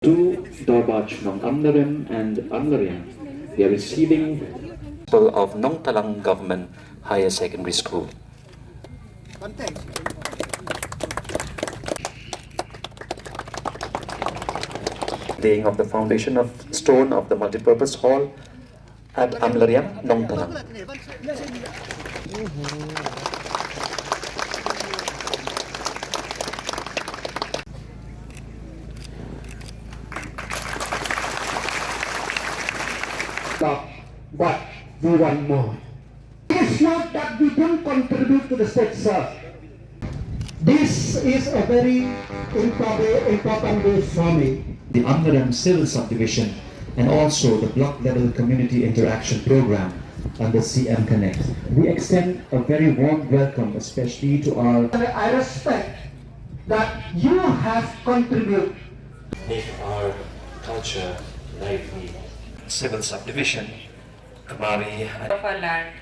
To Dorbach Nong Amlarim and Amlarian, they are receiving of Nong Talang Government Higher Secondary School. Laying of the foundation of stone of the multipurpose hall at Amlarian, Nong Talang. But we want more. It's not that we don't contribute to the state, sir. This is a very important day for me. The Amlaram Civil Subdivision and also the block level community interaction program under CM Connect. We extend a very warm welcome especially to our I respect that you have contributed. make our culture lively. Civil subdivision, Kamari and of our land.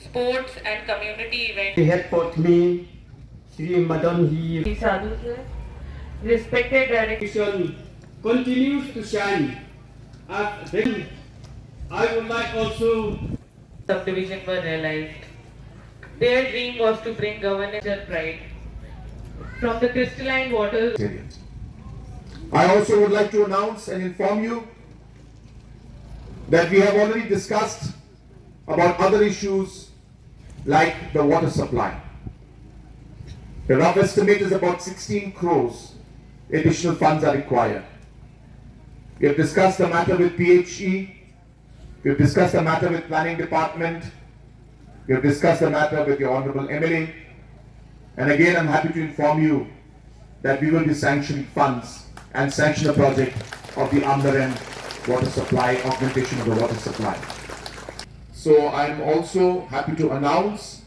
Sports and community events. Head Potmi, Sri Madan Hi. Sadhu sir, respected director. Continues to shine. Then I would like also Subdivision were realized. Their dream was to bring governance and pride from the crystalline waters. I also would like to announce and inform you that we have already discussed about other issues like the water supply. The rough estimate is about 16 crores additional funds are required. We have discussed the matter with PHE, we have discussed the matter with Planning Department, we have discussed the matter with the Honorable MLA, and again I'm happy to inform you that we will be sanctioning funds and sanction a project of the Amlaram water supply, augmentation of the water supply. So I'm also happy to announce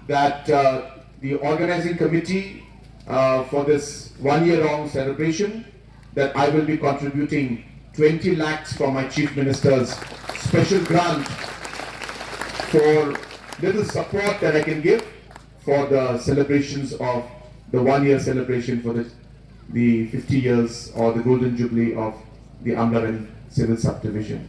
that the organizing committee for this 1 year long celebration, that I will be contributing 20 lakhs from my Chief Minister's special grant for little support that I can give for the celebrations of the 1 year celebration for the 50 years or the golden jubilee of the Amlaram Civil Subdivision.